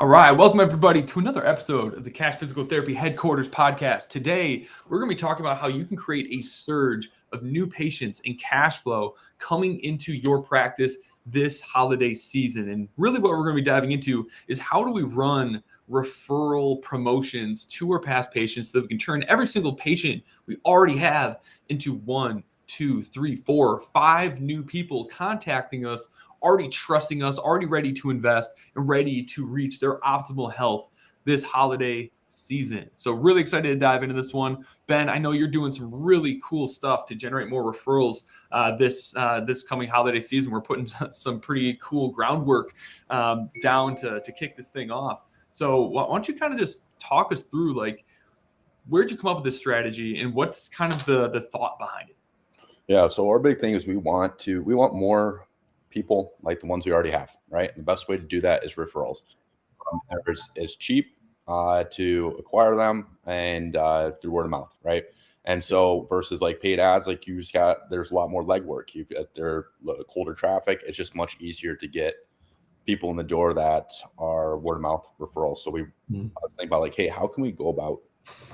All right, welcome everybody to another episode of the Cash Physical Therapy Headquarters podcast. Today, we're going to be talking about how you can create a surge of new patients and cash flow coming into your practice this holiday season. And really what we're going to be diving into is how do we run referral promotions to our past patients so that we can turn every single patient we already have into 1, 2, 3, 4, 5 new people contacting us, already trusting us, already ready to invest and ready to reach their optimal health this holiday season. So really excited to dive into this one. Ben, I know you're doing some really cool stuff to generate more referrals this coming holiday season. We're putting some pretty cool groundwork down to kick this thing off. So why don't you kind of just talk us through, like, where'd you come up with this strategy and what's kind of the thought behind it? Yeah, so our big thing is we want more people like the ones we already have, right? And the best way to do that is referrals. It's cheap to acquire them and through word of mouth, right? And so versus like paid ads, like there's a lot more legwork. You've got colder traffic. It's just much easier to get people in the door that are word of mouth referrals. So I was thinking about like, hey, how can we go about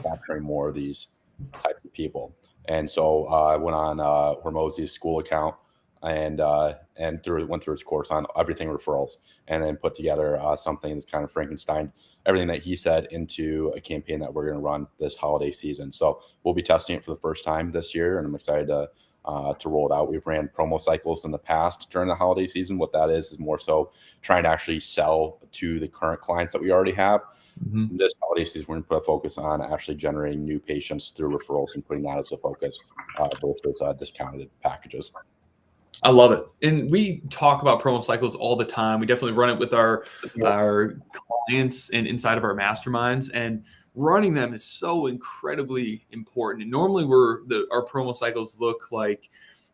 capturing more of these types of people? And so I went on Hormozi's school account and went through his course on everything referrals, and then put together something that's kind of Frankenstein everything that he said into a campaign that we're going to run this holiday season. So we'll be testing it for the first time this year, and I'm excited to roll it out. We've ran promo cycles in the past during the holiday season. What that is more so trying to actually sell to the current clients that we already have. Mm-hmm. This holiday season, we're going to put a focus on actually generating new patients through referrals and putting that as a focus versus discounted packages. I love it. And we talk about promo cycles all the time. We definitely run it with our clients and inside of our masterminds, and running them is so incredibly important. And normally our promo cycles look like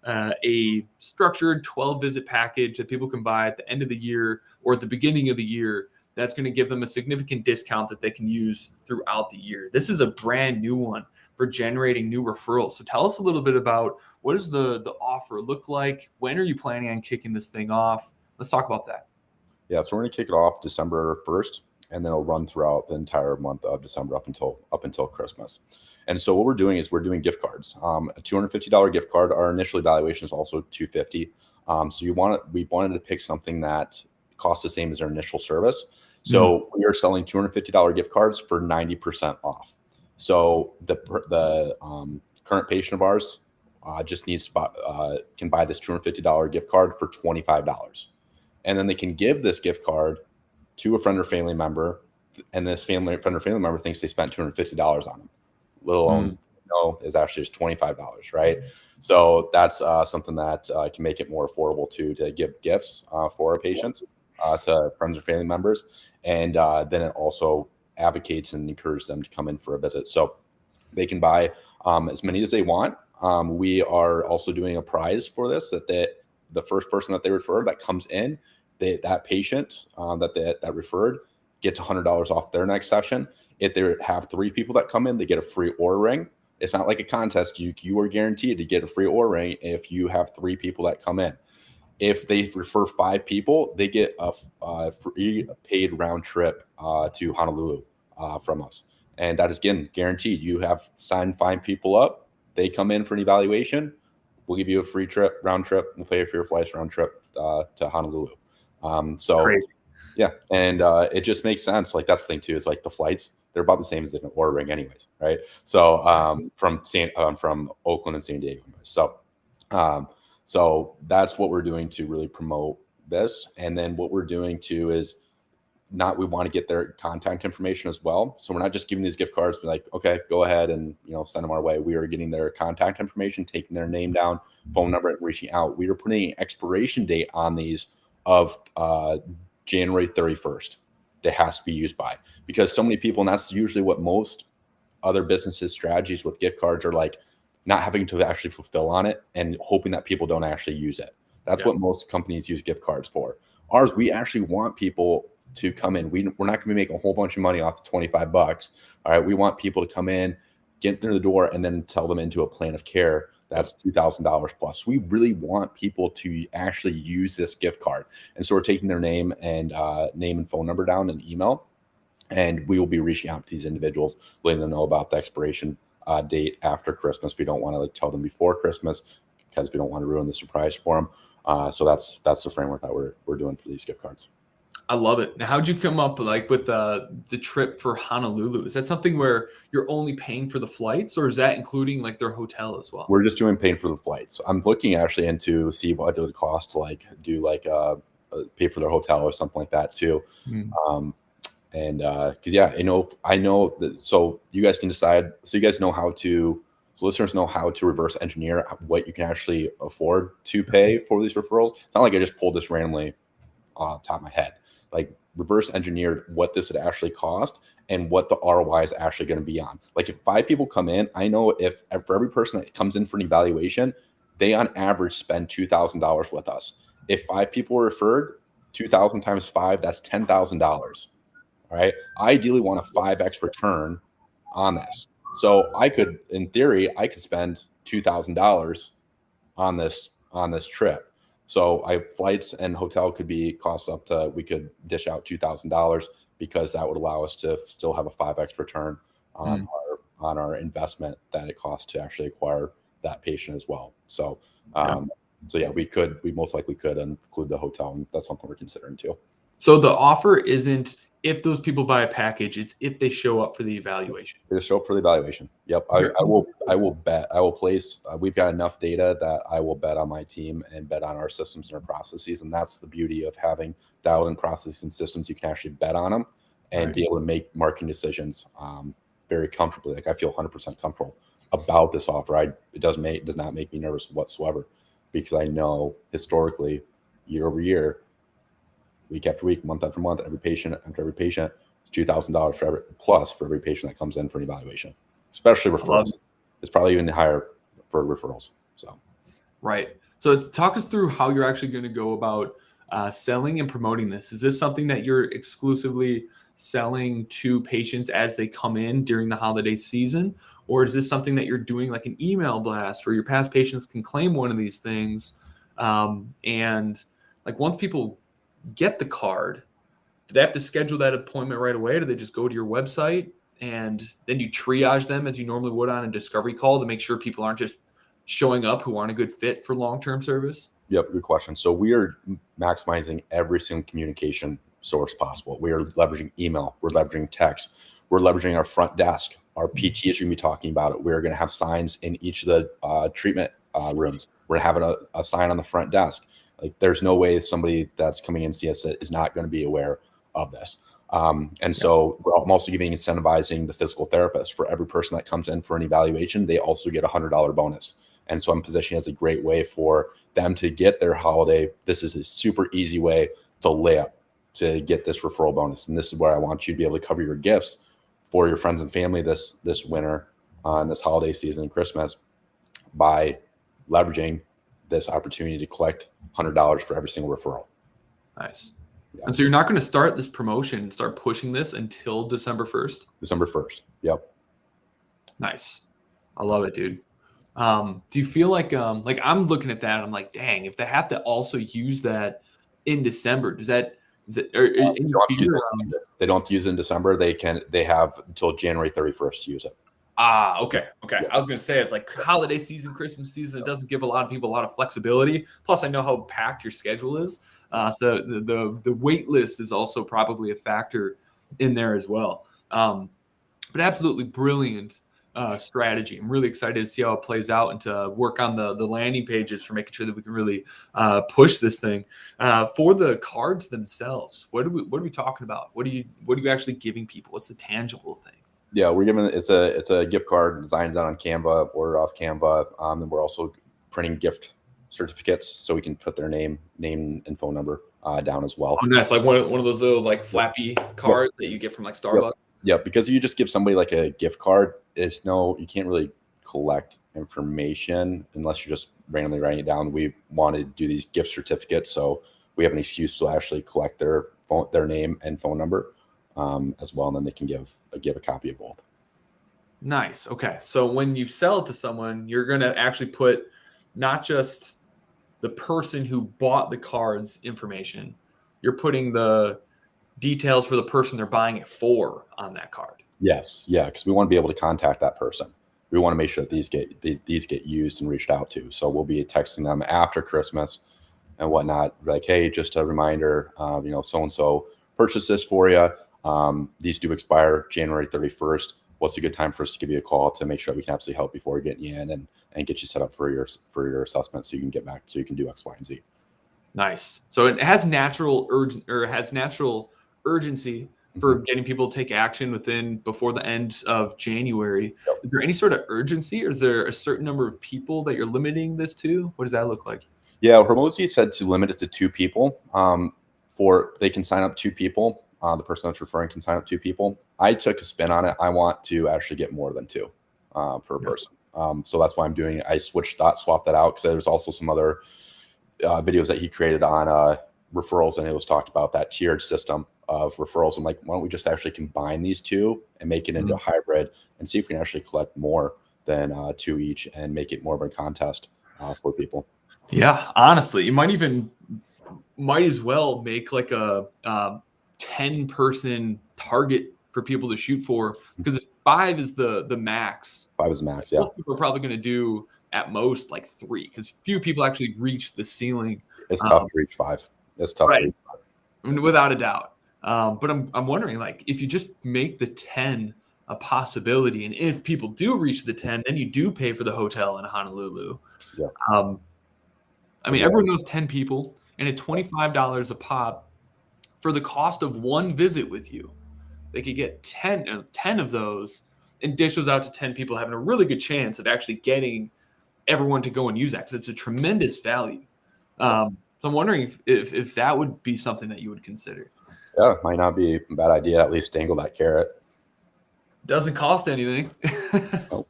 a structured 12-visit package that people can buy at the end of the year or at the beginning of the year. That's going to give them a significant discount that they can use throughout the year. This is a brand new one for generating new referrals. So tell us a little bit about, what does the offer look like? When are you planning on kicking this thing off? Let's talk about that. Yeah, so we're going to kick it off December 1st, and then it'll run throughout the entire month of December up until Christmas. And so what we're doing is we're doing gift cards. A $250 gift card. Our initial evaluation is also $250. So we wanted to pick something that costs the same as our initial service. So we are selling $250 gift cards for 90% off. So the current patient of ours just needs to can buy this $250 gift card for $25, and then they can give this gift card to a friend or family member, and this friend or family member thinks they spent $250 on them. Little alone, is actually just $25, right? So that's something that can make it more affordable to give gifts for our patients to friends or family members, and then it also advocates and encourages them to come in for a visit. So they can buy as many as they want. We are also doing a prize for this, that the first person that they refer that comes in, that patient that referred gets $100 off their next session. If they have 3 people that come in, they get a free Oura ring. It's not like a contest. You are guaranteed to get a free Oura ring if you have 3 people that come in. If they refer 5 people, they get a free paid round trip to Honolulu from us. And that is, again, guaranteed. You have signed 5 people up. They come in for an evaluation. We'll give you a free round trip. We'll pay for your flights round trip to Honolulu. So crazy. Yeah. And it just makes sense. Like, that's the thing too, is like the flights, they're about the same as an Oura ring anyways. Right. So from Oakland and San Diego. So that's what we're doing to really promote this. And then what we're doing too is we want to get their contact information as well. So we're not just giving these gift cards, but like, okay, go ahead and send them our way. We are getting their contact information, taking their name down, phone number, and reaching out. We are putting an expiration date on these of January 31st. That has to be used by, because so many people, and that's usually what most other businesses' strategies with gift cards are like, not having to actually fulfill on it and hoping that people don't actually use it. That's what most companies use gift cards for. Ours, we actually want people to come in. We're not going to be making a whole bunch of money off the $25. All right. We want people to come in, get through the door, and then tell them into a plan of care That's $2,000 plus. We really want people to actually use this gift card. And so we're taking their name and phone number down and email. And we will be reaching out to these individuals, letting them know about the expiration date after Christmas. We don't want to tell them before Christmas because we don't want to ruin the surprise for them. So that's the framework that we're doing for these gift cards. I love it. Now, how'd you come up like with the trip for Honolulu? Is that something where you're only paying for the flights, or is that including like their hotel as well? We're just doing paying for the flights. I'm looking actually into see what it would cost to like do like pay for their hotel or something like that too. And because I know that, so you guys can decide. So you guys know so listeners know how to reverse engineer what you can actually afford to pay for these referrals. It's not like I just pulled this randomly off the top of my head. Like reverse engineered what this would actually cost and what the ROI is actually going to be on. Like if 5 people come in, I know if for every person that comes in for an evaluation, they on average spend $2,000 with us. If 5 people were referred, 2,000 times 5, that's $10,000. All right. I ideally want a 5x return on this. So I could, in theory, spend $2,000 on this trip. So flights and hotel could be cost up to, we could dish out $2,000 because that would allow us to still have a 5x return on our investment that it costs to actually acquire that patient as well. So, we most likely could include the hotel, and that's something we're considering too. So the offer isn't if those people buy a package, it's if they show up for the evaluation. They show up for the evaluation. Yep. I will bet. I will place. We've got enough data that I will bet on my team and bet on our systems and our processes. And that's the beauty of having dialed in processes and systems. You can actually bet on them and be able to make marketing decisions very comfortably. Like I feel 100% comfortable about this offer. It does not make me nervous whatsoever, because I know historically, year over year, week after week, month after month, every patient after every patient, $2,000 plus for every patient that comes in for an evaluation, especially referrals. It's probably even higher for referrals. So, right. So talk us through how you're actually going to go about selling and promoting this. Is this something that you're exclusively selling to patients as they come in during the holiday season? Or is this something that you're doing like an email blast where your past patients can claim one of these things? And like once people get the card, do they have to schedule that appointment right away? Do they just go to your website and then you triage them as you normally would on a discovery call to make sure people aren't just showing up who aren't a good fit for long-term service? Yep, good question. So we are maximizing every single communication source possible. We are leveraging email. We're leveraging text. We're leveraging our front desk. Our PT is going to be talking about it. We're going to have signs in each of the treatment rooms. We're having a sign on the front desk. Like there's no way somebody that's coming in CS is not going to be aware of this. So I'm also incentivizing the physical therapist. For every person that comes in for an evaluation, they also get a $100 bonus. And so I'm positioning as a great way for them to get their holiday. This is a super easy way to lay up to get this referral bonus. And this is where I want you to be able to cover your gifts for your friends and family this winter on this holiday season and Christmas by leveraging this opportunity to collect $100 for every single referral. Nice. Yeah. And so you're not going to start this promotion and start pushing this until December 1st? December 1st. Yep. Nice. I love it, dude. Do you feel like I'm looking at that, I'm like, dang, if they have to also use that in December, they don't have to use it in December. They have until January 31st to use it. Okay. Yeah. I was going to say, it's like holiday season, Christmas season. It doesn't give a lot of people a lot of flexibility. Plus, I know how packed your schedule is. So the wait list is also probably a factor in there as well. But absolutely brilliant strategy. I'm really excited to see how it plays out and to work on the landing pages for making sure that we can really push this thing. For the cards themselves, what are we talking about? What are you actually giving people? What's the tangible thing? Yeah, we're giving it's a gift card designed on Canva or off Canva, and we're also printing gift certificates so we can put their name and phone number down as well. Oh, nice! Like one of those little like flappy cards that you get from like Starbucks. Yep. Because if you just give somebody like a gift card, you can't really collect information unless you're just randomly writing it down. We want to do these gift certificates, so we have an excuse to actually collect their name and phone number as well, and then they can give a copy of both. Nice. Okay. So when you sell it to someone, you're going to actually put not just the person who bought the card's information, you're putting the details for the person they're buying it for on that card. Yes, yeah, because we want to be able to contact that person. We want to make sure that these get used and reached out to. So we'll be texting them after Christmas and whatnot, like, hey, just a reminder, so and so purchased this for you. These do expire January 31st. What's a good time for us to give you a call to make sure we can absolutely help before getting you in and get you set up for your assessment so you can get back so you can do X, Y, and Z. Nice. So it has natural urgency for getting people to take action before the end of January. Yep. Is there any sort of urgency, or is there a certain number of people that you're limiting this to? What does that look like? Yeah, Hormozi said to limit it to 2 people. They can sign up 2 people. The person that's referring can sign up 2 people. I took a spin on it. I want to actually get more than 2 per person. So that's why I'm doing it. I swapped that out because there's also some other videos that he created on referrals, and it was talked about that tiered system of referrals. I'm like, why don't we just actually combine these 2 and make it into a hybrid and see if we can actually collect more than 2 each and make it more of a contest for people. Yeah, honestly, you might as well make like a 10-person target for people to shoot for, because if 5 is the max. 5 is max, yeah. People are probably going to do at most like 3, because few people actually reach the ceiling. It's tough to reach 5. It's tough to reach 5. I mean, without a doubt. But I'm wondering, like, if you just make the 10 a possibility, and if people do reach the 10, then you do pay for the hotel in Honolulu. Yeah. I mean, everyone knows 10 people, and at $25 a pop for the cost of 1 visit with you, they could get 10 of those and dish those out to 10 people, having a really good chance of actually getting everyone to go and use that, because it's a tremendous value. So I'm wondering if that would be something that you would consider. Yeah, it might not be a bad idea. At least dangle that carrot. Doesn't cost anything. Nope,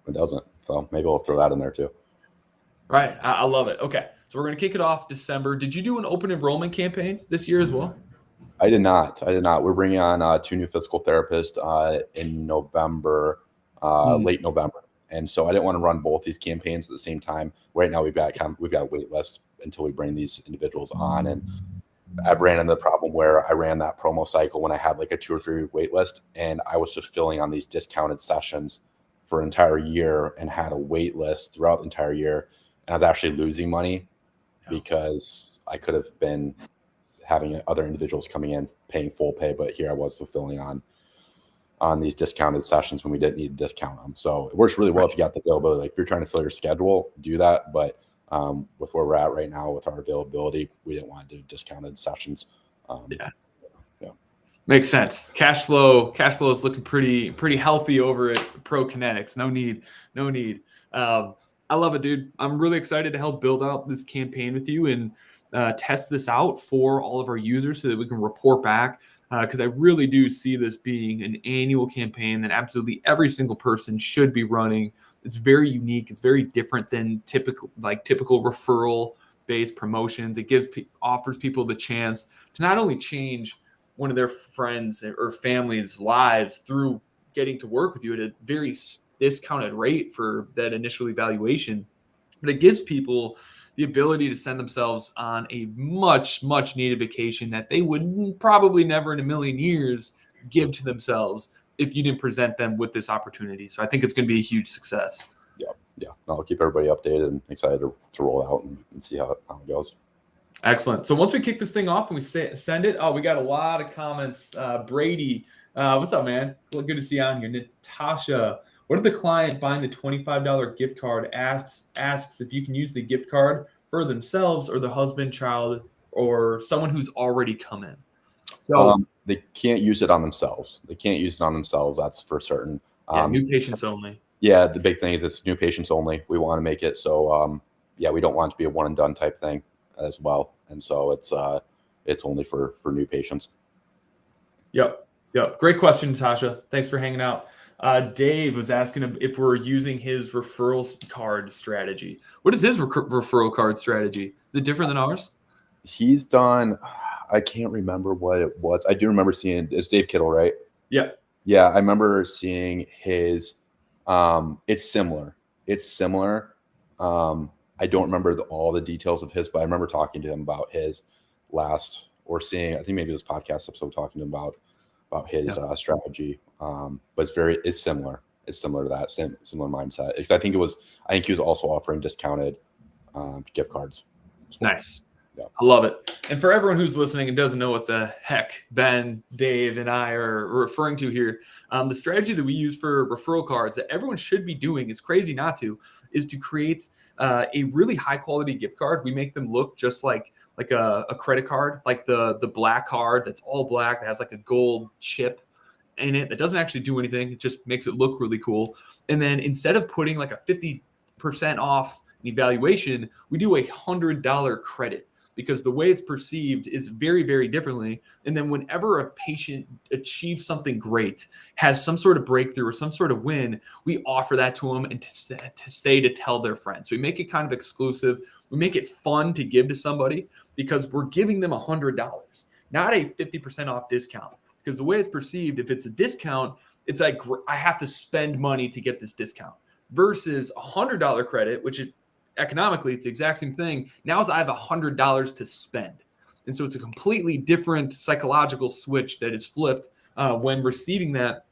it doesn't. So maybe we'll throw that in there too. Right. I love it. Okay. So we're going to kick it off December. Did you do an open enrollment campaign this year as well? I did not. We're bringing on 2 new physical therapists in November, late November. And so I didn't want to run both these campaigns at the same time. Right now we've got a wait list until we bring these individuals on. And I've ran into the problem where I ran that promo cycle when I had like a 2 or 3 week wait list, and I was just filling on these discounted sessions for an entire year and had a wait list throughout the entire year. And I was actually losing money because I could have been having other individuals coming in paying full pay, but here I was fulfilling on these discounted sessions when we didn't need to discount them. So it works really well if you got the availability. Like if you're trying to fill your schedule, do that. But with where we're at right now with our availability, we didn't want to do discounted sessions. Yeah. Makes sense. Cash flow is looking pretty healthy over at Pro Kinetics. No need. I love it, dude. I'm really excited to help build out this campaign with you and test this out for all of our users so that we can report back. Because I really do see this being an annual campaign that absolutely every single person should be running. It's very unique. It's very different than typical referral-based promotions. It offers people the chance to not only change one of their friends or family's lives through getting to work with you at a very discounted rate for that initial evaluation, but it gives people the ability to send themselves on a much, much needed vacation that they would probably never in a million years give to themselves if you didn't present them with this opportunity. So I think it's going to be a huge success. Yeah. I'll keep everybody updated and excited to roll out and see how it goes. Excellent. So once we kick this thing off and we send it, we got a lot of comments. Brady, what's up, man? Good to see you on here. Natasha, what if the client buying the $25 gift card asks if you can use the gift card for themselves or the husband, child, or someone who's already come in? So they can't use it on themselves. That's for certain. New patients only. Yeah, the big thing is it's new patients only. We want to make it so, we don't want it to be a one and done type thing as well. And so it's only for new patients. Yep. Great question, Natasha. Thanks for hanging out. Dave was asking if we're using his referral card strategy. What is his referral card strategy? Is it different than ours? He's done, I can't remember what it was. I do remember seeing, it's Dave Kittle, right? Yeah. Yeah, I remember seeing his It's similar. I don't remember all the details of his, but I remember talking to him about his last, or seeing, I think maybe this podcast episode, talking to him about his strategy. But it's similar. It's similar to that, similar mindset. Because I think he was also offering discounted gift cards. Nice. Yeah. I love it. And for everyone who's listening and doesn't know what the heck Ben, Dave, and I are referring to here, the strategy that we use for referral cards that everyone should be doing, it's crazy not to, is to create a really high quality gift card. We make them look just like a credit card, like the black card that's all black, that has like a gold chip in it that doesn't actually do anything. It just makes it look really cool. And then instead of putting like a 50% off evaluation, we do $100 credit, because the way it's perceived is very, very differently. And then whenever a patient achieves something great, has some sort of breakthrough or some sort of win, we offer that to them and to tell their friends. So we make it kind of exclusive. We make it fun to give to somebody, because we're giving them $100, not a 50% off discount. Because the way it's perceived, if it's a discount, it's like I have to spend money to get this discount, versus $100 credit, which economically it's the exact same thing. Now I have $100 to spend. And so it's a completely different psychological switch that is flipped when receiving that.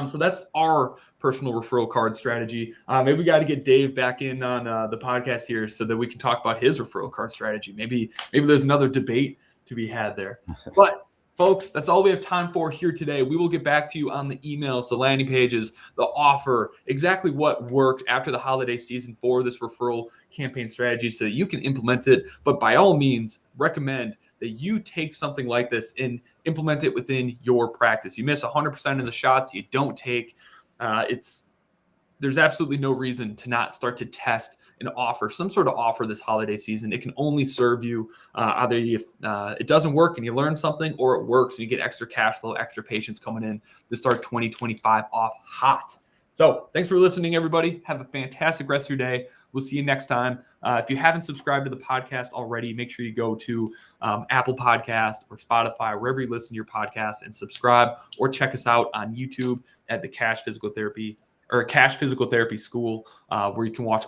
So that's our personal referral card strategy. Maybe we got to get Dave back in on the podcast here so that we can talk about his referral card strategy. Maybe there's another debate to be had there. But folks, that's all we have time for here today. We will get back to you on the emails, the landing pages, the offer, exactly what worked after the holiday season for this referral campaign strategy so that you can implement it. But by all means, recommend that you take something like this and implement it within your practice. You miss 100% of the shots you don't take. There's absolutely no reason to not start to test and offer some sort of offer this holiday season. It can only serve you either if it doesn't work and you learn something, or it works and you get extra cash flow, extra patients coming in to start 2025 off hot. So thanks for listening, everybody. Have a fantastic rest of your day. We'll see you next time. If you haven't subscribed to the podcast already, make sure you go to Apple Podcast or Spotify, wherever you listen to your podcast, and subscribe, or check us out on YouTube at the Cash Physical Therapy School, where you can watch